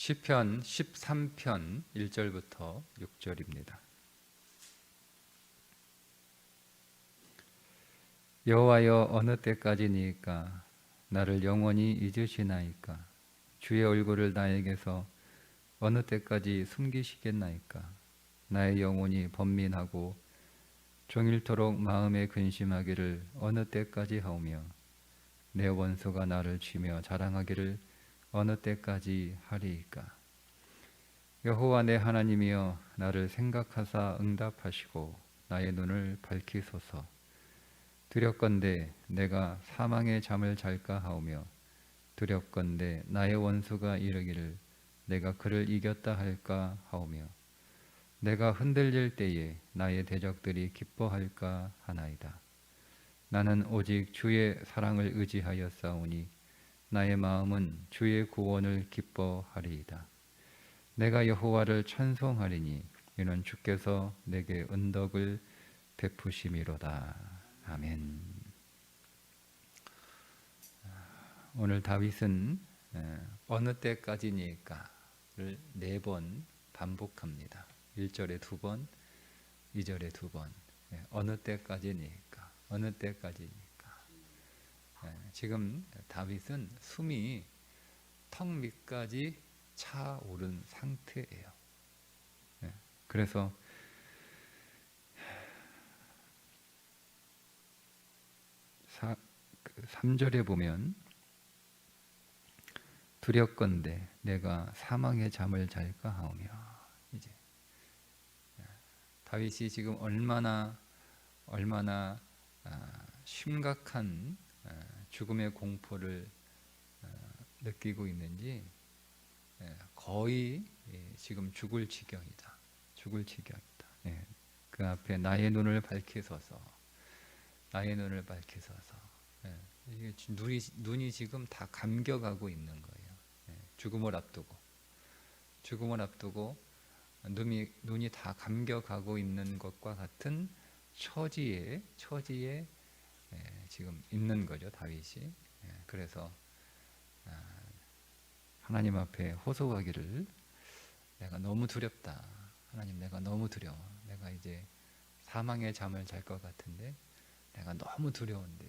시편 13편 1절부터 6절입니다. 여호와여, 어느 때까지니까 나를 영원히 잊으시나이까? 주의 얼굴을 나에게서 어느 때까지 숨기시겠나이까? 나의 영혼이 번민하고 종일토록 마음에 근심하기를 어느 때까지 하오며, 내 원수가 나를 치며 자랑하기를 어느 때까지 하리이까? 여호와 내 하나님이여, 나를 생각하사 응답하시고 나의 눈을 밝히소서. 두렵건대 내가 사망의 잠을 잘까 하오며, 두렵건대 나의 원수가 이르기를 내가 그를 이겼다 할까 하오며, 내가 흔들릴 때에 나의 대적들이 기뻐할까 하나이다. 나는 오직 주의 사랑을 의지하여 싸우니 나의 마음은 주의 구원을 기뻐하리이다. 내가 여호와를 찬송하리니 이는 주께서 내게 은덕을 베푸심이로다. 아멘. 오늘 다윗은 어느 때까지니까를 4번 반복합니다. 1절에 2번, 2절에 2번. 어느 때까지니까, 어느 때까지니까. 지금 다윗은 숨이 턱 밑까지 차오른 상태예요. 그래서 3절에 보면 두렵건대 내가 사망의 잠을 잘까 하오며, 이제 다윗이 지금 얼마나 심각한 죽음의 공포를 느끼고 있는지, 거의 지금 죽을 지경이다. 죽을 지경이다. 그 앞에 나의 눈을 밝히소서. 나의 눈을 밝히소서. 이게 눈이 지금 다 감겨가고 있는 거예요. 죽음을 앞두고 눈이 다 감겨가고 있는 것과 같은 처지에 지금 있는 거죠, 다윗이. 그래서 하나님 앞에 호소하기를, 내가 너무 두렵다. 하나님, 내가 너무 두려워. 내가 이제 사망의 잠을 잘 것 같은데 내가 너무 두려운데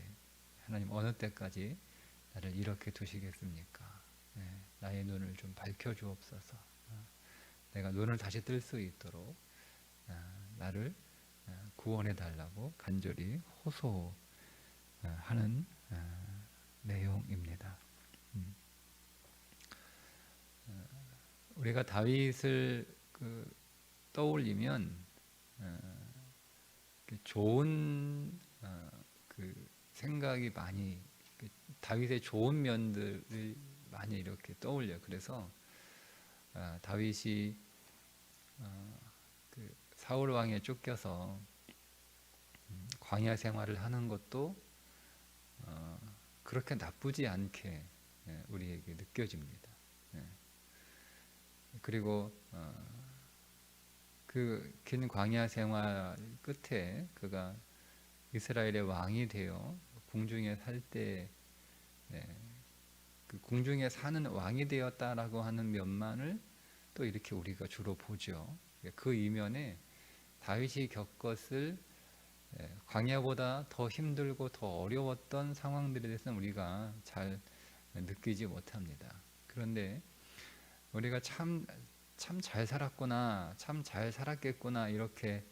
하나님, 어느 때까지 나를 이렇게 두시겠습니까? 나의 눈을 좀 밝혀주옵소서. 내가 눈을 다시 뜰 수 있도록 나를 구원해 달라고 간절히 호소하는 내용입니다. 우리가 다윗을 떠올리면 좋은 생각이 많이, 다윗의 좋은 면들을 많이 이렇게 떠올려. 그래서 다윗이 사울 왕에 쫓겨서 광야 생활을 하는 것도 그렇게 나쁘지 않게 우리에게 느껴집니다. 그리고 그 긴 광야 생활 끝에 그가 이스라엘의 왕이 되어 궁중에 살 때, 그 궁중에 사는 왕이 되었다라고 하는 면만을 또 이렇게 우리가 주로 보죠. 그 이면에 다윗이 겪었을 광야보다 더 힘들고 더 어려웠던 상황들에 대해서는 우리가 잘 느끼지 못합니다. 그런데 우리가 참 잘 살았구나, 참 잘 살았겠구나, 이렇게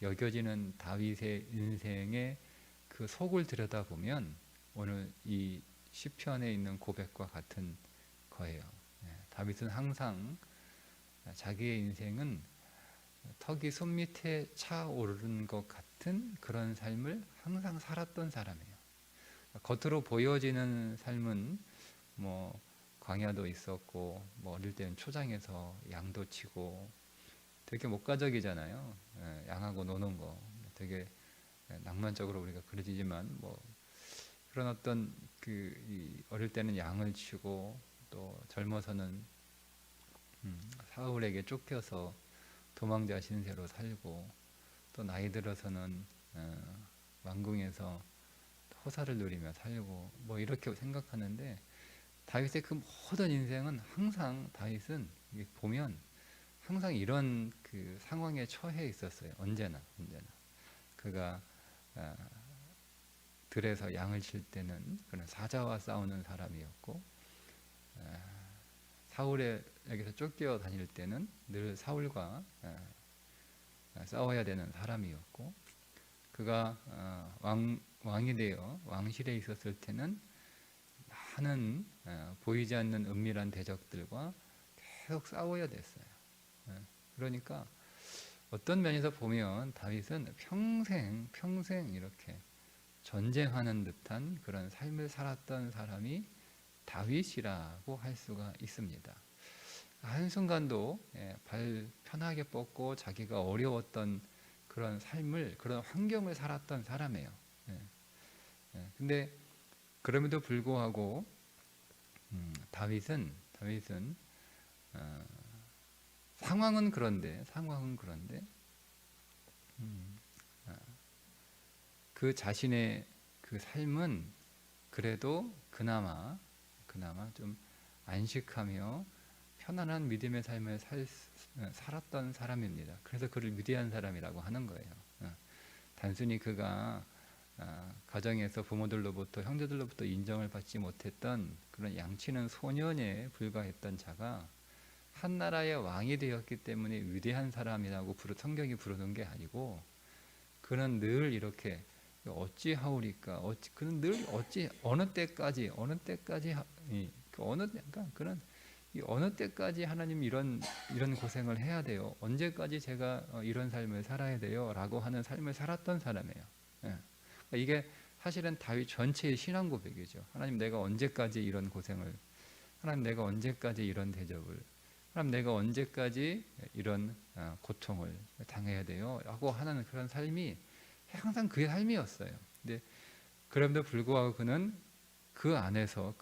여겨지는 다윗의 인생의 그 속을 들여다보면 오늘 이 시편에 있는 고백과 같은 거예요. 다윗은 항상 자기의 인생은 턱이 손밑에 차오르는 것 같은 그런 삶을 항상 살았던 사람이에요. 겉으로 보여지는 삶은 뭐 광야도 있었고, 뭐 어릴 때는 초장에서 양도 치고 되게 목가적이잖아요. 양하고 노는 거 되게 낭만적으로 우리가 그려지지만, 뭐 그런 어떤 어릴 때는 양을 치고, 또 젊어서는 사울에게 쫓겨서 도망자 신세로 살고, 또 나이 들어서는 왕궁에서 호사를 누리며 살고, 뭐 이렇게 생각하는데, 다윗의 그 모든 인생은 항상 다윗은 이게 보면 항상 이런 그 상황에 처해 있었어요. 언제나 그가 들에서 양을 칠 때는 그런 사자와 싸우는 사람이었고, 사울에게서 쫓겨 다닐 때는 늘 사울과 싸워야 되는 사람이었고, 그가 왕이 되어 왕실에 있었을 때는 많은 보이지 않는 은밀한 대적들과 계속 싸워야 됐어요. 그러니까 어떤 면에서 보면 다윗은 평생 이렇게 전쟁하는 듯한 그런 삶을 살았던 사람이 다윗이라고 할 수가 있습니다. 한순간도 발 편하게 뻗고 자기가 어려웠던 그런 삶을, 그런 환경을 살았던 사람이에요. 근데 그럼에도 불구하고 다윗은 상황은 그런데 그 자신의 그 삶은 그래도 그나마 좀 안식하며 편안한 믿음의 삶을 살았던 사람입니다. 그래서 그를 위대한 사람이라고 하는 거예요. 단순히 그가 가정에서 부모들로부터, 형제들로부터 인정을 받지 못했던 그런 양치는 소년에 불과했던 자가 한 나라의 왕이 되었기 때문에 위대한 사람이라고 성경이 부르는 게 아니고, 그는 늘 이렇게 어찌하오리까, 그는 늘 어느 때까지 어느 때까지 하나님 이런 고생을 해야 돼요? 언제까지 제가 이런 삶을 살아야 돼요? 라고 하는 삶을 살았던 사람이에요. 이게 사실은 다윗 전체의 신앙 고백이죠. 하나님, 내가 언제까지 이런 고생을, 하나님, 내가 언제까지 이런 대접을, 하나님, 내가 언제까지 이런 고통을 당해야 돼요? 라고 하는 그런 삶이 항상 그의 삶이었어요. 근데 그럼에도 불구하고 그는 그 안에서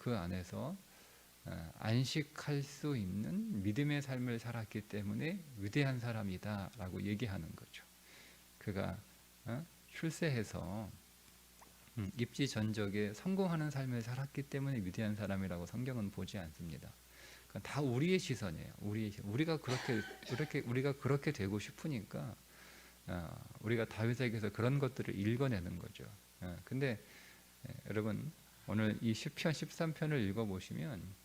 안식할 수 있는 믿음의 삶을 살았기 때문에 위대한 사람이다라고 얘기하는 거죠. 그가 출세해서 입지 전적에 성공하는 삶을 살았기 때문에 위대한 사람이라고 성경은 보지 않습니다. 다 우리의 시선이에요. 우리가 그렇게 되고 싶으니까 우리가 다윗에게서 그런 것들을 읽어내는 거죠. 근데 여러분, 오늘 이 시편 13편을 읽어보시면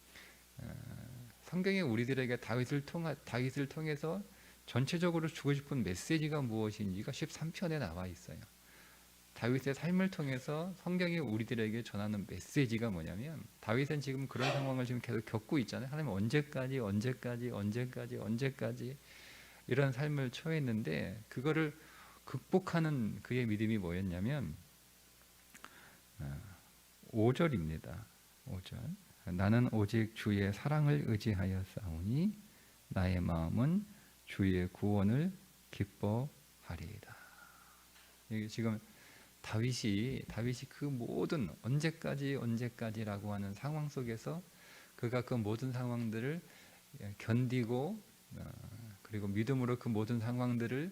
성경이 우리들에게 다윗을 통해서 전체적으로 주고 싶은 메시지가 무엇인지가 13편에 나와 있어요. 다윗의 삶을 통해서 성경이 우리들에게 전하는 메시지가 뭐냐면, 다윗은 지금 그런 상황을 지금 계속 겪고 있잖아요. 하나님, 언제까지 이런 삶을 처했는데, 그거를 극복하는 그의 믿음이 뭐였냐면 5절입니다. 5절. 나는 오직 주의 사랑을 의지하여 싸우니 나의 마음은 주의 구원을 기뻐하리이다. 이게 지금 다윗이 그 모든 언제까지라고 하는 상황 속에서 그가 그 모든 상황들을 견디고, 그리고 믿음으로 그 모든 상황들을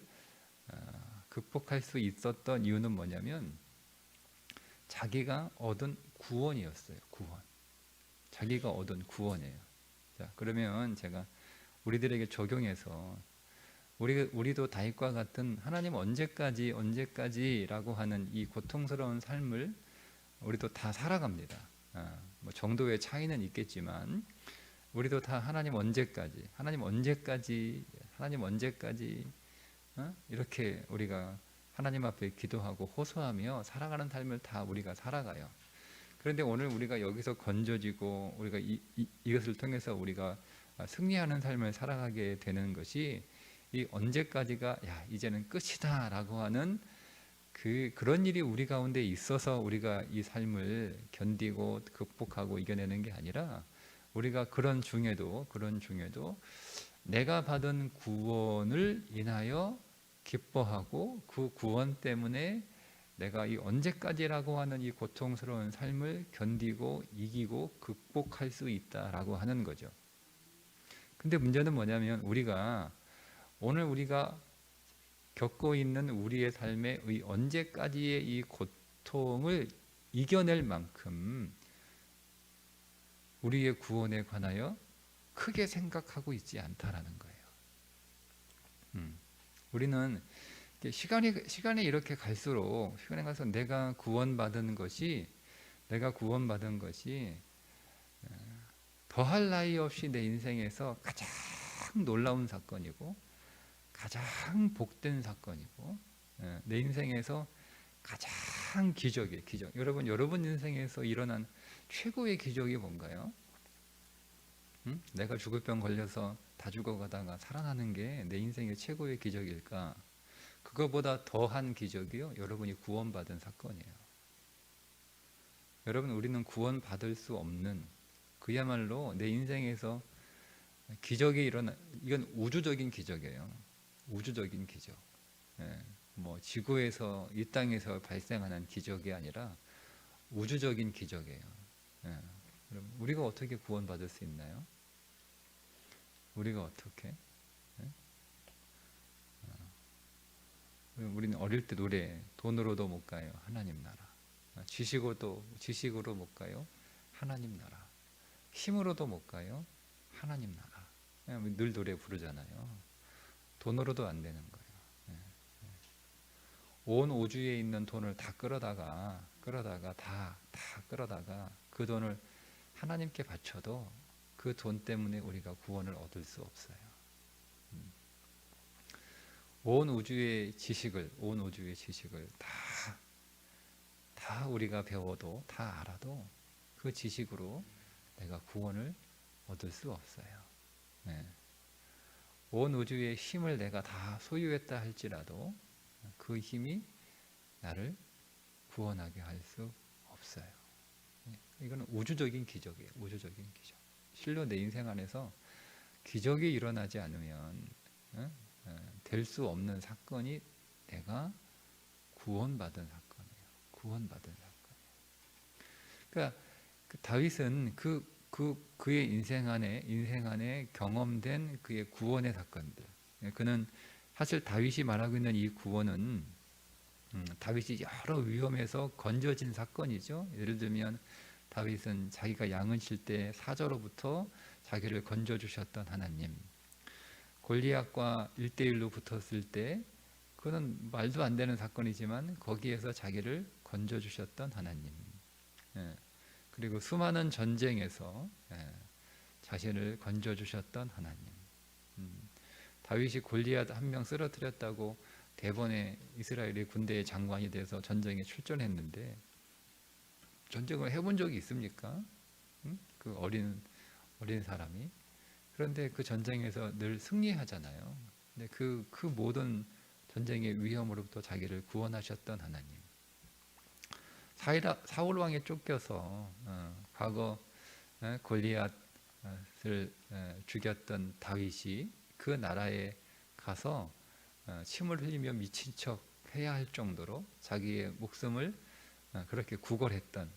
극복할 수 있었던 이유는 뭐냐면 자기가 얻은 구원이었어요. 자기가 얻은 구원이에요. 자, 그러면 제가 우리들에게 적용해서 우리도 다윗과 같은 하나님 언제까지라고 하는 이 고통스러운 삶을 우리도 다 살아갑니다. 뭐 정도의 차이는 있겠지만 우리도 다 하나님 언제까지 이렇게 우리가 하나님 앞에 기도하고 호소하며 살아가는 삶을 다 우리가 살아가요. 그런데 오늘 우리가 여기서 건져지고 우리가 이것을 통해서 우리가 승리하는 삶을 살아가게 되는 것이 이 언제까지가 이제는 끝이다 라고 하는 그런 일이 우리 가운데 있어서 우리가 이 삶을 견디고 극복하고 이겨내는 게 아니라, 우리가 그런 중에도 내가 받은 구원을 인하여 기뻐하고 그 구원 때문에 내가 이 언제까지라고 하는 이 고통스러운 삶을 견디고 이기고 극복할 수 있다라고 하는 거죠. 근데 문제는 뭐냐면 오늘 우리가 겪고 있는 우리의 삶의 언제까지의 이 고통을 이겨낼 만큼 우리의 구원에 관하여 크게 생각하고 있지 않다라는 거예요. 우리는 시간이 이렇게 갈수록 시간이 가서 내가 구원받은 것이 더할 나위 없이 내 인생에서 가장 놀라운 사건이고 가장 복된 사건이고 내 인생에서 가장 기적이에요. 기적. 여러분 인생에서 일어난 최고의 기적이 뭔가요? 내가 죽을 병 걸려서 다 죽어가다가 살아나는 게 내 인생의 최고의 기적일까? 그거보다 더한 기적이요, 여러분이 구원받은 사건이에요. 여러분, 우리는 구원받을 수 없는, 그야말로 내 인생에서 기적이 이건 우주적인 기적이에요. 우주적인 기적. 뭐 지구에서, 이 땅에서 발생하는 기적이 아니라 우주적인 기적이에요. 여러분, 우리가 어떻게 구원받을 수 있나요? 우리가 어떻게? 우리는 어릴 때 노래, 돈으로도 못 가요, 하나님 나라. 지식으로 못 가요, 하나님 나라. 힘으로도 못 가요, 하나님 나라. 늘 노래 부르잖아요. 돈으로도 안 되는 거예요. 온 우주에 있는 돈을 다 끌어다가 그 돈을 하나님께 바쳐도 그 돈 때문에 우리가 구원을 얻을 수 없어요. 온 우주의 지식을 다 우리가 배워도, 다 알아도 그 지식으로 내가 구원을 얻을 수 없어요. 온 우주의 힘을 내가 다 소유했다 할지라도 그 힘이 나를 구원하게 할 수 없어요. 이건 우주적인 기적이에요. 우주적인 기적. 실로 내 인생 안에서 기적이 일어나지 않으면 될 수 없는 사건이 내가 구원받은 사건이에요. 구원받은 사건이에요. 그러니까 다윗은 그의 인생 안에 경험된 그의 구원의 사건들. 그는 사실 다윗이 말하고 있는 이 구원은 다윗이 여러 위험에서 건져진 사건이죠. 예를 들면 다윗은 자기가 양을 칠 때 사저로부터 자기를 건져주셨던 하나님, 골리앗과 1대1로 붙었을 때 그는 말도 안 되는 사건이지만 거기에서 자기를 건져주셨던 하나님, 그리고 수많은 전쟁에서 자신을 건져주셨던 하나님. 다윗이 골리앗 한 명 쓰러뜨렸다고 대번에 이스라엘의 군대의 장관이 돼서 전쟁에 출전했는데 전쟁을 해본 적이 있습니까? 그 어린 사람이. 그런데 그 전쟁에서 늘 승리하잖아요. 근데 그 모든 전쟁의 위험으로부터 자기를 구원하셨던 하나님. 사울 왕에 쫓겨서 과거 골리앗을 죽였던 다윗이 그 나라에 가서 침을 흘리며 미친 척 해야 할 정도로 자기의 목숨을 그렇게 구걸했던,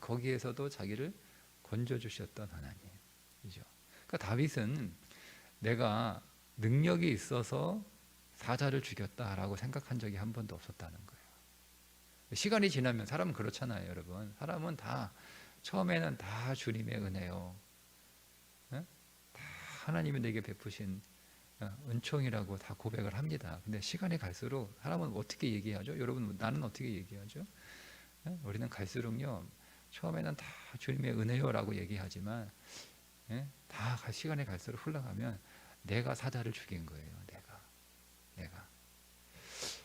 거기에서도 자기를 건져주셨던 하나님이죠. 그러니까 다윗은 내가 능력이 있어서 사자를 죽였다라고 생각한 적이 한 번도 없었다는 거예요. 시간이 지나면 사람은 그렇잖아요, 여러분. 사람은 다 처음에는 다 주님의 은혜요, 다 하나님이 내게 베푸신 은총이라고 다 고백을 합니다. 근데 시간이 갈수록 사람은 어떻게 얘기하죠? 여러분, 나는 어떻게 얘기하죠? 우리는 갈수록요, 처음에는 다 주님의 은혜요라고 얘기하지만 다 시간이 갈수록 흘러가면 내가 사자를 죽인 거예요. 내가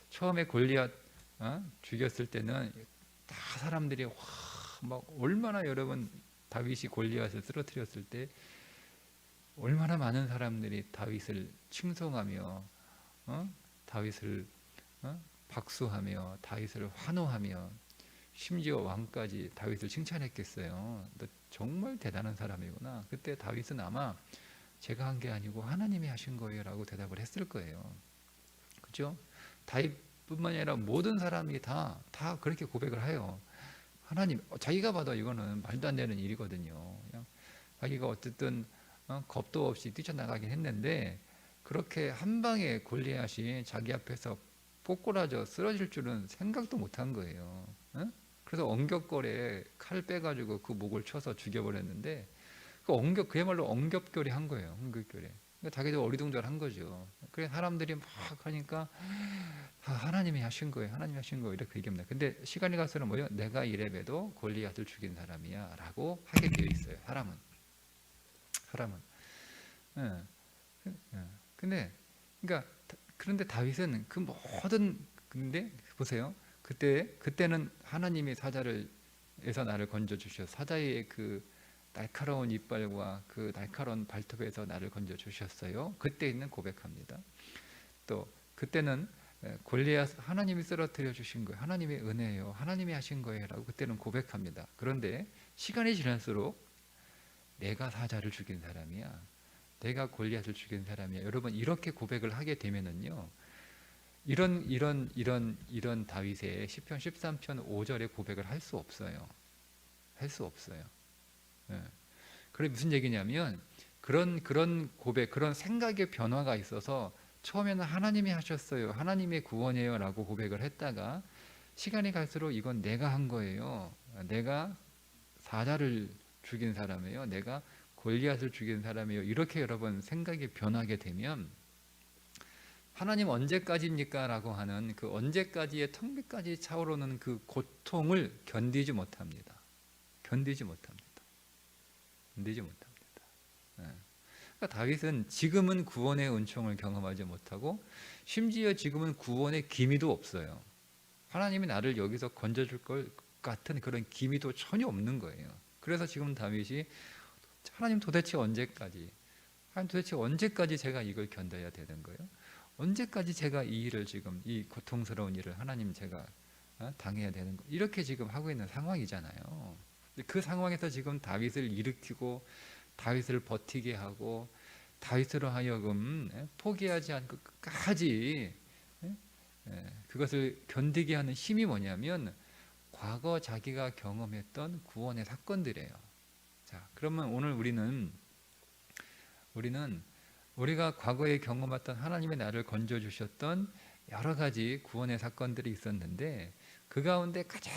처음에 골리앗 죽였을 때는 다 사람들이 막 얼마나, 여러분, 다윗이 골리앗을 쓰러뜨렸을 때 얼마나 많은 사람들이 다윗을 칭송하며 다윗을 박수하며 다윗을 환호하며 심지어 왕까지 다윗을 칭찬했겠어요. 너 정말 대단한 사람이구나. 그때 다윗은 아마 제가 한 게 아니고 하나님이 하신 거예요 라고 대답을 했을 거예요. 그죠? 다윗뿐만 아니라 모든 사람이 다 그렇게 고백을 해요. 하나님, 자기가 봐도 이거는 말도 안 되는 일이거든요. 그냥 자기가 어쨌든 겁도 없이 뛰쳐나가긴 했는데 그렇게 한 방에 골리앗이 자기 앞에서 꼬꾸라져 쓰러질 줄은 생각도 못한 거예요. 그래서 엉격거리에 칼 빼가지고 그 목을 쳐서 죽여버렸는데 그야말로 엉겹결에 거예요. 엉겹결에. 그러니까 자기도 어리둥절한 거죠. 그래 사람들이 막 하니까 하나님이 하신 거예요. 하나님이 하신 거예요. 이렇게 얘기합니다. 근데 시간이 갈수록 뭐예요? 내가 이래봬도 골리앗을 죽인 사람이야라고 하게 되어 있어요. 사람은. 예. 예. 근데 그러니까 그런데 다윗은 그 모든 근데 보세요. 그때는 하나님이 사자에서 나를 건져 주셔서 사자의 그 날카로운 이빨과 그 날카로운 발톱에서 나를 건져 주셨어요. 그때 있는 고백합니다. 또 그때는 골리앗 하나님이 쓰러뜨려 주신 거예요. 하나님의 은혜예요. 하나님이 하신 거예요라고 그때는 고백합니다. 그런데 시간이 지날수록 내가 사자를 죽인 사람이야. 내가 골리앗을 죽인 사람이야. 여러분 이렇게 고백을 하게 되면은요. 이런 다윗의 시편 13편 5절의 고백을 할 수 없어요. 할 수 없어요. 예. 그게 무슨 얘기냐면 그런 고백, 그런 생각의 변화가 있어서 처음에는 하나님이 하셨어요. 하나님의 구원이에요라고 고백을 했다가 시간이 갈수록 이건 내가 한 거예요. 내가 사자를 죽인 사람이에요. 내가 골리앗을 죽인 사람이에요. 이렇게 여러분 생각이 변하게 되면 하나님 언제까지입니까? 라고 하는 그 언제까지의 턱밑까지 차오르는 그 고통을 견디지 못합니다. 견디지 못합니다. 예. 그러니까 다윗은 지금은 구원의 은총을 경험하지 못하고 심지어 지금은 구원의 기미도 없어요. 하나님이 나를 여기서 건져줄 것 같은 그런 기미도 전혀 없는 거예요. 그래서 지금 다윗이 하나님 도대체 언제까지? 하나님 도대체 언제까지 제가 이걸 견뎌야 되는 거예요? 언제까지 제가 이 일을 지금 이 고통스러운 일을 하나님 제가 당해야 되는 거? 이렇게 지금 하고 있는 상황이잖아요. 그 상황에서 지금 다윗을 일으키고 다윗을 버티게 하고 다윗으로 하여금 포기하지 않고 끝까지 그것을 견디게 하는 힘이 뭐냐면 과거 자기가 경험했던 구원의 사건들이에요. 자, 그러면 오늘 우리가 과거에 경험했던 하나님의 나를 건져 주셨던 여러 가지 구원의 사건들이 있었는데 그 가운데 가장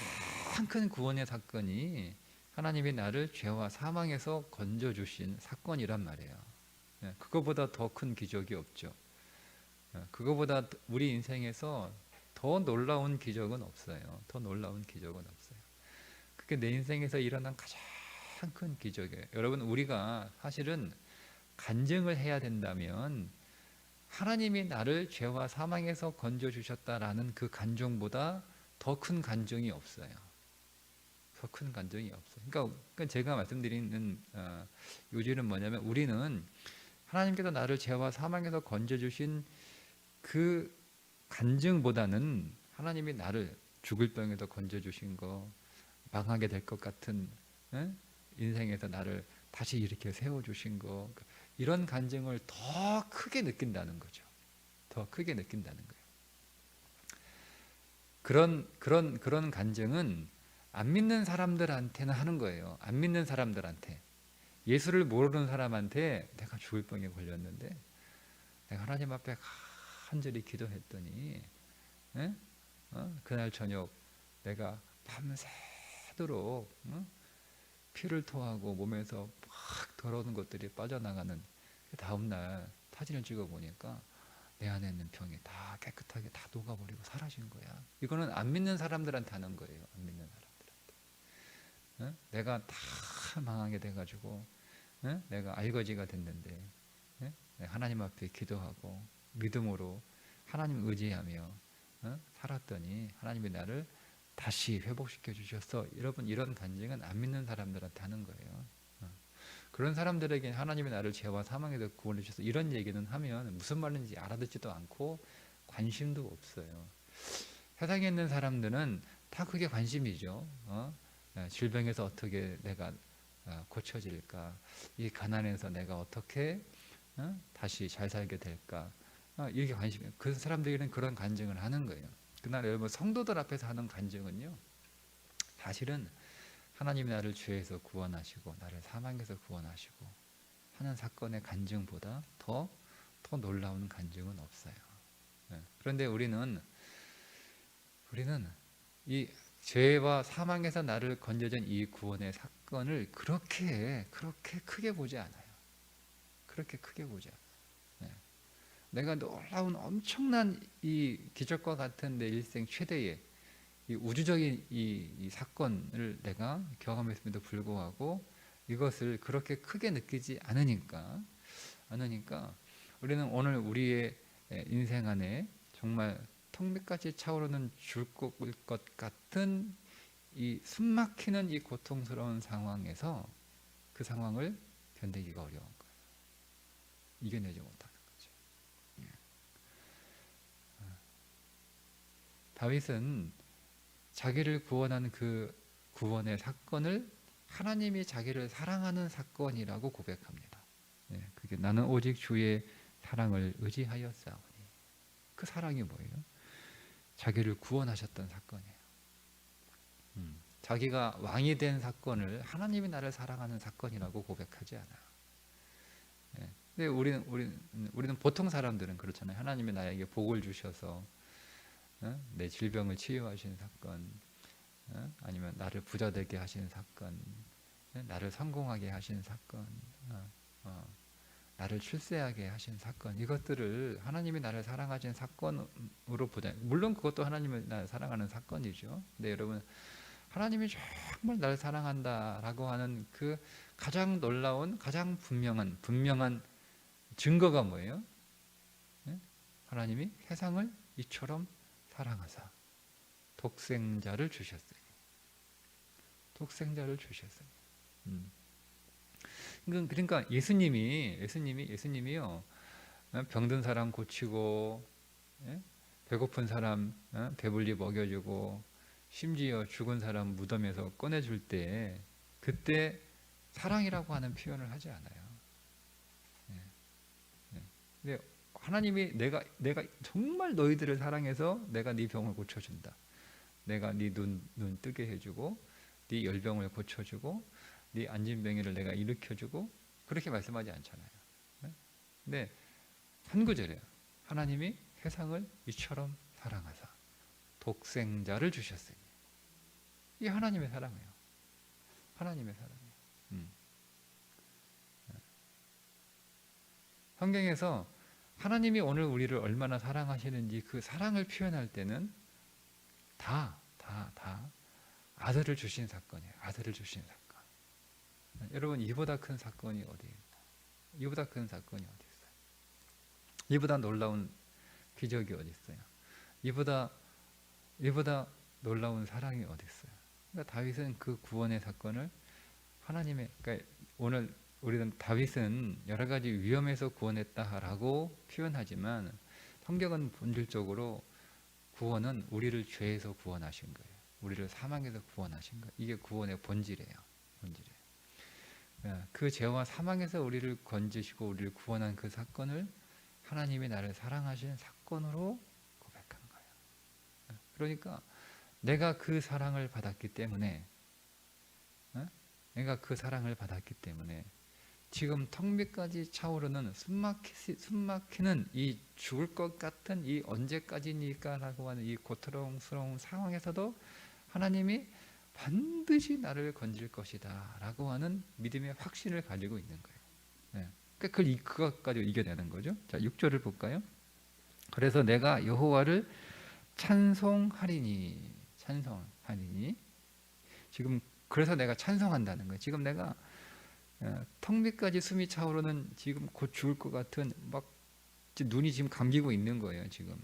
큰 구원의 사건이 하나님이 나를 죄와 사망에서 건져 주신 사건이란 말이에요. 그거보다 더 큰 기적이 없죠. 그거보다 우리 인생에서 더 놀라운 기적은 없어요. 더 놀라운 기적은 없어요. 그게 내 인생에서 일어난 가장 큰 기적이에요. 여러분 우리가 사실은 간증을 해야 된다면 하나님이 나를 죄와 사망에서 건져 주셨다라는 그 간증보다 더 큰 간증이 없어요. 더 큰 간증이 없어요. 그러니까 제가 말씀드리는 요지는 뭐냐면 우리는 하나님께서 나를 죄와 사망에서 건져 주신 그 간증보다는 하나님이 나를 죽을 병에서 건져 주신 거, 망하게 될 것 같은 인생에서 나를 다시 이렇게 세워 주신 거, 이런 간증을 더 크게 느낀다는 거죠. 더 크게 느낀다는 거예요. 그런 간증은 안 믿는 사람들한테는 하는 거예요. 안 믿는 사람들한테. 예수를 모르는 사람한테 내가 죽을 병에 걸렸는데 내가 하나님 앞에 간절히 기도했더니 그날 저녁 내가 밤새도록 피를 토하고 몸에서 막 더러운 것들이 빠져나가는 다음날 사진을 찍어보니까 내 안에 있는 병이 다 깨끗하게 다 녹아버리고 사라진 거야. 이거는 안 믿는 사람들한테 하는 거예요. 안 믿는 사람들한테. 내가 다 망하게 돼가지고 내가 알거지가 됐는데 하나님 앞에 기도하고 믿음으로 하나님 의지하며 살았더니 하나님이 나를 다시 회복시켜 주셔서 여러분 이런 간증은 안 믿는 사람들한테 하는 거예요. 그런 사람들에게 하나님이 나를 죄와 사망에서 구원해 주셔서 이런 얘기는 하면 무슨 말인지 알아듣지도 않고 관심도 없어요. 세상에 있는 사람들은 다 그게 관심이죠. 질병에서 어떻게 내가 고쳐질까? 이 가난에서 내가 어떻게 다시 잘 살게 될까? 이게 관심이에요. 그 사람들에게는 그런 간증을 하는 거예요. 그날 여러분 성도들 앞에서 하는 간증은요. 사실은 하나님이 나를 죄에서 구원하시고 나를 사망에서 구원하시고 하는 사건의 간증보다 더 놀라운 간증은 없어요. 그런데 우리는 이 죄와 사망에서 나를 건져준 이 구원의 사건을 그렇게 크게 보지 않아요. 그렇게 크게 보지 않아요. 네. 내가 놀라운 엄청난 이 기적과 같은 내 일생 최대의 이 우주적인 이 사건을 내가 경험했음에도 불구하고 이것을 그렇게 크게 느끼지 않으니까 우리는 오늘 우리의 인생 안에 정말 턱 밑까지 차오르는 죽을 것 같은 이 숨막히는 이 고통스러운 상황에서 그 상황을 견디기가 어려운 거예요. 이겨내지 못하는 거죠. 다윗은 자기를 구원한 그 구원의 사건을 하나님이 자기를 사랑하는 사건이라고 고백합니다. 그게 나는 오직 주의 사랑을 의지하였사오니. 그 사랑이 뭐예요? 자기를 구원하셨던 사건이에요. 자기가 왕이 된 사건을 하나님이 나를 사랑하는 사건이라고 고백하지 않아요. 근데 우리는 보통 사람들은 그렇잖아요. 하나님이 나에게 복을 주셔서 내 질병을 치유하신 사건, 아니면 나를 부자 되게 하신 사건, 나를 성공하게 하신 사건, 나를 출세하게 하신 사건, 이것들을 하나님이 나를 사랑하신 사건으로 보자. 물론 그것도 하나님이 나를 사랑하는 사건이죠. 근데 여러분, 하나님이 정말 나를 사랑한다라고 하는 그 가장 놀라운, 가장 분명한 증거가 뭐예요? 하나님이 세상을 이처럼 사랑하사 독생자를 주셨어요. 독생자를 주셨어요. 그러니까 예수님이요, 병든 사람 고치고, 배고픈 사람 배불리 먹여주고, 심지어 죽은 사람 무덤에서 꺼내줄 때, 그때 사랑이라고 하는 표현을 하지 않아요. 근데 하나님이 내가 정말 너희들을 사랑해서 내가 네 병을 고쳐준다. 내가 네 눈 뜨게 해주고, 네 열병을 고쳐주고, 네 안진병이를 내가 일으켜주고, 그렇게 말씀하지 않잖아요. 근데 한 구절이에요. 하나님이 세상을 이처럼 사랑하사 독생자를 주셨으니. 이게 하나님의 사랑이에요. 하나님의 사랑이에요. 성경에서 하나님이 오늘 우리를 얼마나 사랑하시는지 그 사랑을 표현할 때는 다 아들을 주신 사건이에요. 아들을 주신 사건. 여러분, 이보다 큰 사건이 어디예요? 이보다 큰 사건이 어디 있어요? 이보다 놀라운 기적이 어디 있어요? 이보다 놀라운 사랑이 어디 있어요? 그러니까 다윗은 그 구원의 사건을 하나님의, 그러니까 오늘 우리는 다윗은 여러 가지 위험에서 구원했다라고 표현하지만 성경은 본질적으로 구원은 우리를 죄에서 구원하신 거예요. 우리를 사망에서 구원하신 거예요. 이게 구원의 본질이에요. 그 죄와 사망에서 우리를 건지시고 우리를 구원한 그 사건을 하나님이 나를 사랑하신 사건으로 고백한 거예요. 그러니까 내가 그 사랑을 받았기 때문에 지금 턱 밑까지 차오르는 숨막히는 이 죽을 것 같은 이 언제까지니까라고 하는 이 고통스러운 상황에서도 하나님이 반드시 나를 건질 것이다 라고 하는 믿음의 확신을 가지고 있는 거예요. 그러니까 그것 가지고 이겨내는 거죠. 자, 6절을 볼까요? 그래서 내가 여호와를 찬송하리니. 지금 그래서 내가 찬송한다는 거예요. 지금 내가 턱 밑까지 숨이 차오르는, 지금 곧 죽을 것 같은, 막 눈이 지금 감기고 있는 거예요. 지금.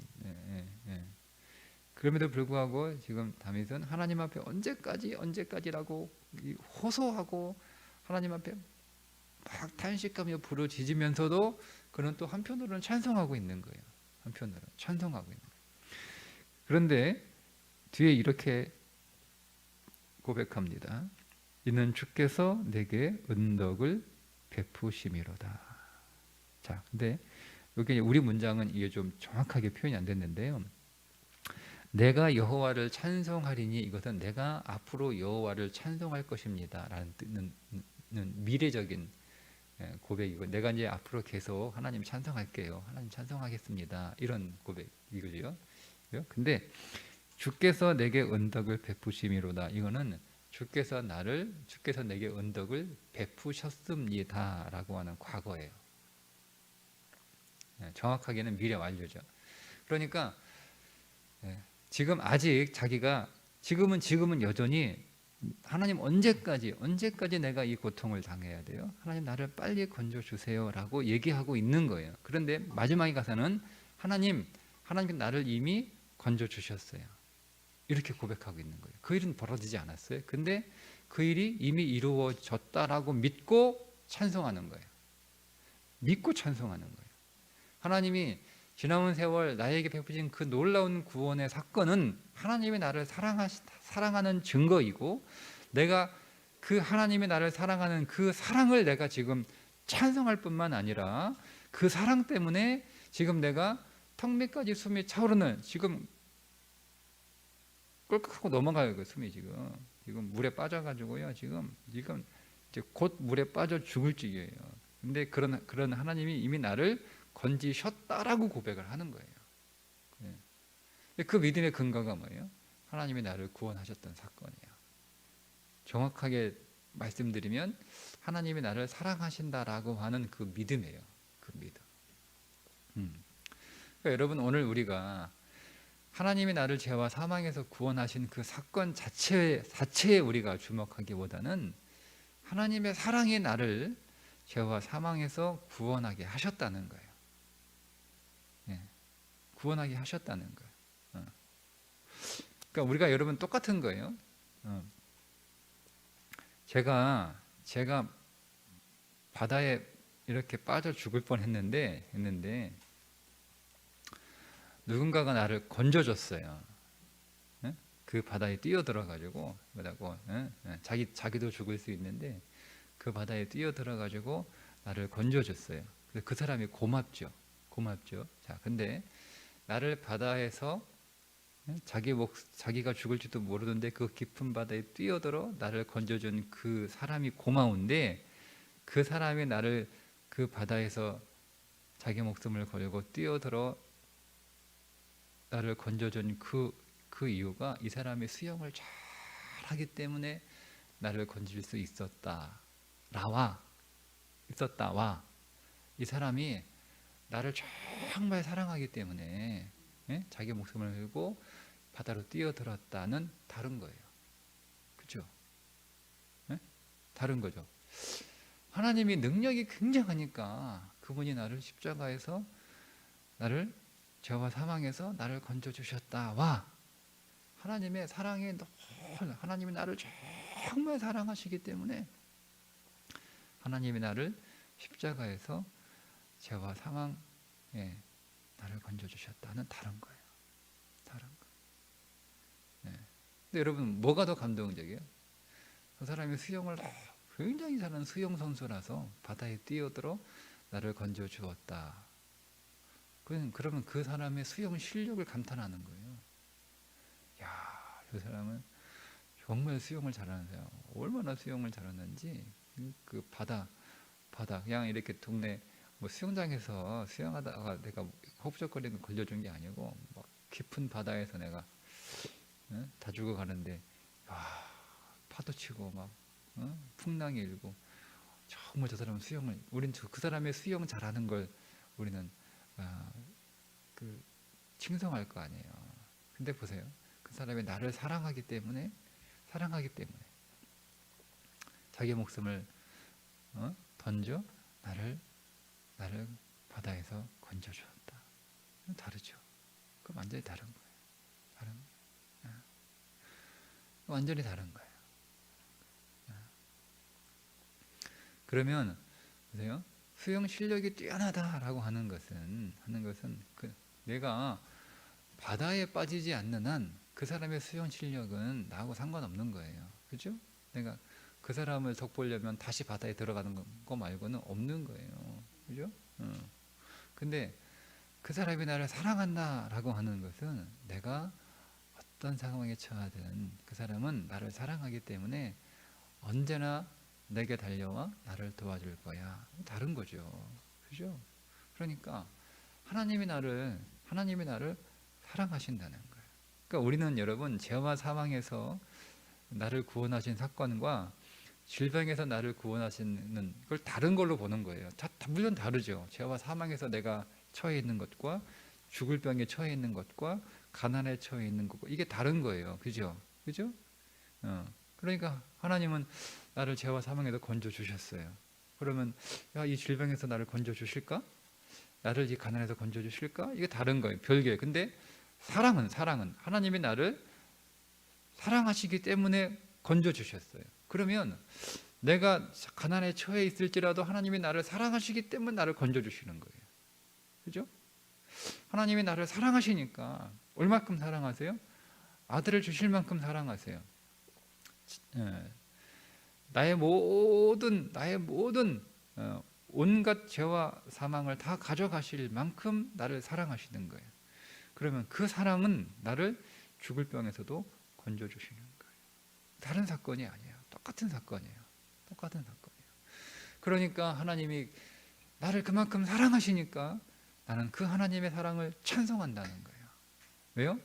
그럼에도 불구하고 지금 다윗은 하나님 앞에 언제까지라고 호소하고 하나님 앞에 막 탄식하며 부르짖으면서도 그는 또 한편으로는 찬송하고 있는 거예요. 그런데 뒤에 이렇게 고백합니다. 이는 주께서 내게 은덕을 베푸심이로다. 자, 근데 여기 우리 문장은 이게 좀 정확하게 표현이 안 됐는데요. 내가 여호와를 찬송하리니, 이것은 내가 앞으로 여호와를 찬송할 것입니다라는 뜻은 미래적인 고백이고, 내가 이제 앞으로 계속 하나님 찬송할게요, 하나님 찬송하겠습니다, 이런 고백이거든요. 근데 주께서 내게 은덕을 베푸심이로다, 이거는 주께서 내게 은덕을 베푸셨습니다라고 하는 과거예요. 정확하게는 미래 완료죠. 그러니까 지금 아직 자기가 지금은 여전히 하나님 언제까지 내가 이 고통을 당해야 돼요? 하나님 나를 빨리 건져 주세요라고 얘기하고 있는 거예요. 그런데 마지막에 가서는 하나님 나를 이미 건져 주셨어요. 이렇게 고백하고 있는 거예요. 그 일은 벌어지지 않았어요. 근데 그 일이 이미 이루어졌다라고 믿고 찬송하는 거예요. 믿고 찬송하는 거예요. 하나님이 지나온 세월 나에게 베푸신 그 놀라운 구원의 사건은 하나님이 나를 사랑하는 증거이고, 내가 그 하나님이 나를 사랑하는 그 사랑을 내가 지금 찬송할 뿐만 아니라 그 사랑 때문에 지금 내가 턱 밑까지 숨이 차오르는, 지금 꿀꺽하고 넘어가요. 그 숨이 지금 물에 빠져가지고요. 지금 이제 곧 물에 빠져 죽을 지경이에요. 근데 그런 하나님이 이미 나를 건지셨다라고 고백을 하는 거예요. 그 믿음의 근거가 뭐예요? 하나님이 나를 구원하셨던 사건이에요. 정확하게 말씀드리면 하나님이 나를 사랑하신다라고 하는 그 믿음이에요. 그 믿음. 그러니까 여러분, 오늘 우리가 하나님이 나를 죄와 사망에서 구원하신 그 사건 자체에 우리가 주목하기보다는 하나님의 사랑이 나를 죄와 사망에서 구원하게 하셨다는 거예요. 구원하게 하셨다는 거예요. 그러니까 우리가 여러분 똑같은 거예요. 제가 바다에 이렇게 빠져 죽을 뻔했는데 누군가가 나를 건져줬어요. 그 바다에 뛰어들어가지고 자기도 죽을 수 있는데 그 바다에 뛰어들어가지고 나를 건져줬어요. 그 사람이 고맙죠. 자, 근데 나를 바다에서 자기가 죽을지도 모르는데 그 깊은 바다에 뛰어들어 나를 건져준 그 사람이 고마운데, 그 사람이 나를 그 바다에서 자기 목숨을 걸고 뛰어들어 나를 건져준 그 이유가 이 사람이 수영을 잘하기 때문에 나를 건질 수 있었다와 이 사람이 나를 정말 사랑하기 때문에 자기 목숨을 걸고 바다로 뛰어들었다는 다른 거예요. 그렇죠? 다른 거죠. 하나님이 능력이 굉장하니까 그분이 나를 십자가에서 나를 죄와 사망에서 나를 건져주셨다와 하나님의 사랑에 하나님이 나를 정말 사랑하시기 때문에 하나님이 나를 십자가에서 죄와 사망에 나를 건져주셨다는 다른 거예요. 근데 여러분, 뭐가 더 감동적이에요? 그 사람이 수영을 굉장히 잘하는 수영 선수라서 바다에 뛰어들어 나를 건져 주었다. 그러면 그 사람의 수영 실력을 감탄하는 거예요. 야, 그 사람은 정말 수영을 잘하는 사람. 얼마나 수영을 잘하는지. 그 바다 그냥 이렇게 동네 뭐 수영장에서 수영하다가 내가 허우적거리는 걸려준 게 아니고 막 깊은 바다에서 내가 다 죽어가는데 파도 치고 막 풍랑이 일고, 정말 저 사람은 수영을, 우린 그 사람의 수영 잘하는 걸 우리는 칭송할 거 아니에요. 근데 보세요, 그 사람이 나를 사랑하기 때문에 자기 목숨을 던져 나를 바다에서 건져주었다. 다르죠. 그 완전히 다른 거예요. 완전히 다른 거예요. 그러면 보세요, 수영 실력이 뛰어나다라고 하는 것은 내가 바다에 빠지지 않는 한 그 사람의 수영 실력은 나하고 상관없는 거예요. 그죠? 내가 그 사람을 덕보려면 다시 바다에 들어가는 거 말고는 없는 거예요. 그죠? 근데 그 사람이 나를 사랑한다라고 하는 것은 내가 어떤 상황에 처하든 그 사람은 나를 사랑하기 때문에 언제나 내게 달려와 나를 도와줄 거야. 다른 거죠. 그죠? 그러니까 하나님이 나를 사랑하신다는 거예요. 그러니까 우리는 여러분 죄와 사망에서 나를 구원하신 사건과 질병에서 나를 구원하시는 걸 다른 걸로 보는 거예요. 물론 다르죠. 죄와 사망에서 내가 처해 있는 것과 죽을 병에 처해 있는 것과 가난에 처해 있는 것과 이게 다른 거예요. 그죠? 그죠? 그러니까 하나님은 나를 죄와 사망에서 건져 주셨어요. 그러면 이 질병에서 나를 건져 주실까? 나를 이 가난에서 건져 주실까? 이게 다른 거예요. 별개예요. 근데 사랑은 하나님이 나를 사랑하시기 때문에 건져 주셨어요. 그러면 내가 가난에 처해 있을지라도 하나님이 나를 사랑하시기 때문에 나를 건져 주시는 거예요. 그죠? 하나님이 나를 사랑하시니까 얼마큼 사랑하세요? 아들을 주실 만큼 사랑하세요. 나의 모든 온갖 죄와 사망을 다 가져가실 만큼 나를 사랑하시는 거예요. 그러면 그 사랑은 나를 죽을 병에서도 건져 주시는 거예요. 다른 사건이 아니에요. 똑같은 사건이에요. 그러니까 하나님이 나를 그만큼 사랑하시니까 나는 그 하나님의 사랑을 찬송한다는 거예요. 왜요?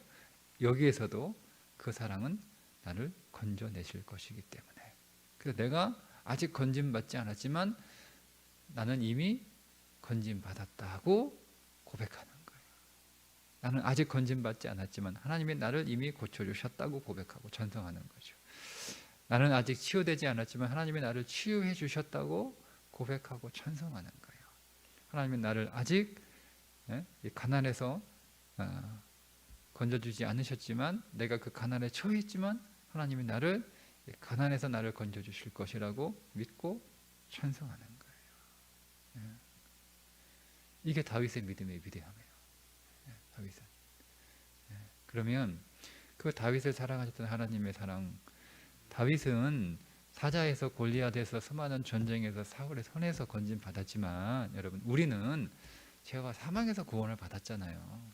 여기에서도 그 사랑은 나를 건져내실 것이기 때문에. 그래서 내가 아직 건짐받지 않았지만 나는 이미 건짐받았다고 고백하는 거예요. 나는 아직 건짐받지 않았지만 하나님이 나를 이미 고쳐주셨다고 고백하고 찬송하는 거죠. 나는 아직 치유되지 않았지만 하나님이 나를 치유해 주셨다고 고백하고 찬송하는 거예요. 하나님이 나를 아직 가난에서 건져주지 않으셨지만 내가 그 가난에 처했지만 하나님이 나를 가난에서 나를 건져주실 것이라고 믿고 찬송하는 거예요. 이게 다윗의 믿음의 위대함이에요. 다윗은. 그러면 그 다윗을 사랑하셨던 하나님의 사랑, 다윗은 사자에서 골리앗에서 수많은 전쟁에서 사울의 손에서 건진 받았지만 여러분 우리는 죄와 사망에서 구원을 받았잖아요.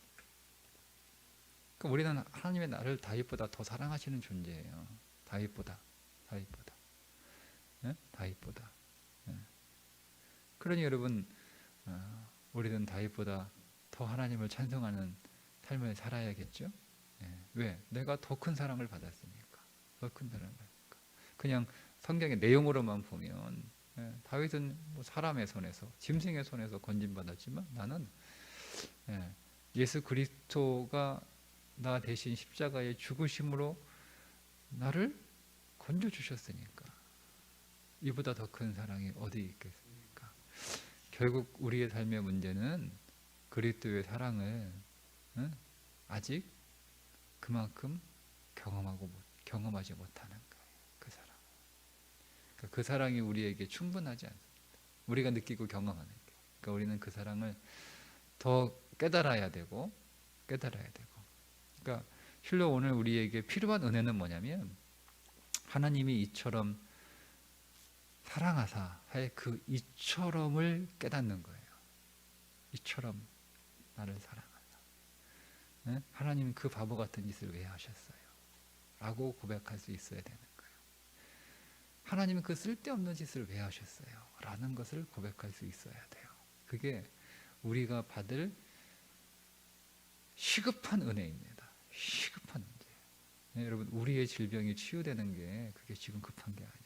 그러니까 우리는 하나님의 나를 다윗보다 더 사랑하시는 존재예요. 다윗보다. 그러니 여러분 우리는 다윗보다 더 하나님을 찬송하는 삶을 살아야겠죠. 왜? 내가 더 큰 사랑을 받았으니까. 그냥 성경의 내용으로만 보면 다윗은 뭐 사람의 손에서 짐승의 손에서 건진받았지만 나는 예수 그리스도가 나 대신 십자가의 죽으심으로 나를 건져주셨으니까 이보다 더 큰 사랑이 어디 있겠습니까? 결국 우리의 삶의 문제는 그리스도의 사랑을 아직 그만큼 경험하지 못하는 거예요. 그 사랑. 그러니까 그 사랑이 우리에게 충분하지 않습니다. 우리가 느끼고 경험하는 게. 그러니까 우리는 그 사랑을 더 깨달아야 되고. 그러니까 실로 오늘 우리에게 필요한 은혜는 뭐냐면 하나님이 이처럼 사랑하사 할 그 이처럼을 깨닫는 거예요. 이처럼 나를 사랑하사. 하나님 그 바보 같은 짓을 왜 하셨어요? 라고 고백할 수 있어야 되는 거예요. 하나님은 그 쓸데없는 짓을 왜 하셨어요? 라는 것을 고백할 수 있어야 돼요. 그게 우리가 받을 시급한 은혜입니다. 시급한 은혜. 여러분 우리의 질병이 치유되는 게 그게 지금 급한 게 아니에요.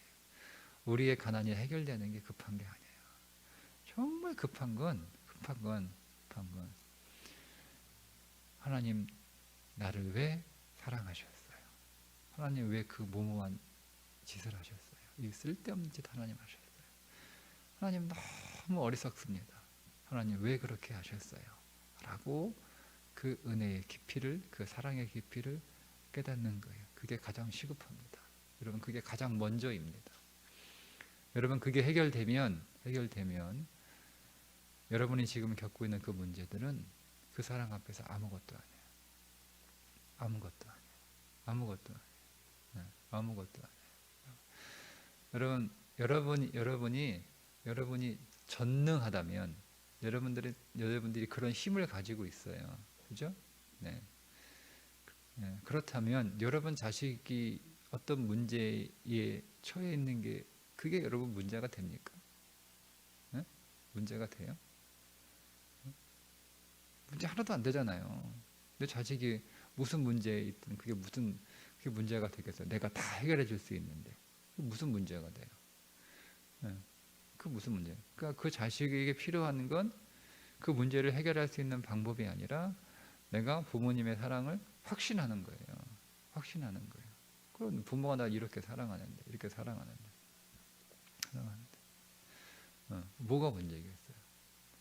우리의 가난이 해결되는 게 급한 게 아니에요. 정말 급한 건 하나님 나를 왜 사랑하셨어요? 하나님 왜 그 무모한 짓을 하셨어요? 이 쓸데없는 짓 하나님 하셨어요. 하나님 너무 어리석습니다. 하나님 왜 그렇게 하셨어요? 라고 그 은혜의 깊이를, 그 사랑의 깊이를 깨닫는 거예요. 그게 가장 시급합니다. 여러분 그게 가장 먼저입니다. 여러분 그게 해결되면 여러분이 지금 겪고 있는 그 문제들은 그 사랑 앞에서 아무것도 아니에요. 여러분이 전능하다면 여러분들이 그런 힘을 가지고 있어요. 그죠? 네. 그렇다면 여러분 자식이 어떤 문제에 처해 있는 게 그게 여러분 문제가 됩니까? 문제가 돼요? 문제 하나도 안 되잖아요. 내 자식이 무슨 문제에 있든 그게 무슨 그게 문제가 되겠어요? 내가 다 해결해 줄 수 있는데 무슨 문제가 돼요? 예, 그 무슨 문제? 그러니까 그 자식에게 필요한 건 그 문제를 해결할 수 있는 방법이 아니라 내가 부모님의 사랑을 확신하는 거예요. 확신하는 거예요. 그럼 부모가 나 이렇게 사랑하는데, 이렇게 사랑하는데, 뭐가 문제겠어요?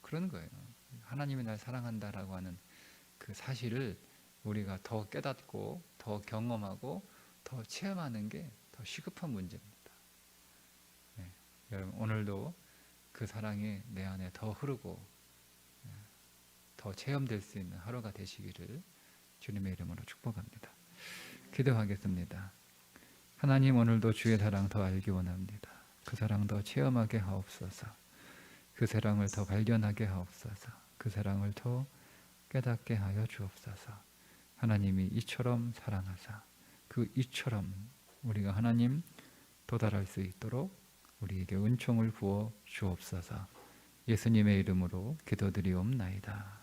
그런 거예요. 하나님이 날 사랑한다라고 하는 그 사실을 우리가 더 깨닫고, 더 경험하고, 더 체험하는 게 더 시급한 문제입니다. 네. 여러분 오늘도 그 사랑이 내 안에 더 흐르고 더 체험될 수 있는 하루가 되시기를 주님의 이름으로 축복합니다. 기도하겠습니다. 하나님, 오늘도 주의 사랑 더 알기 원합니다. 그 사랑 더 체험하게 하옵소서. 그 사랑을 더 발견하게 하옵소서. 그 사랑을 더 깨닫게 하여 주옵소서. 하나님이 이처럼 사랑하사 그 이처럼 우리가 하나님 도달할 수 있도록 우리에게 은총을 부어 주옵소서. 예수님의 이름으로 기도드리옵나이다.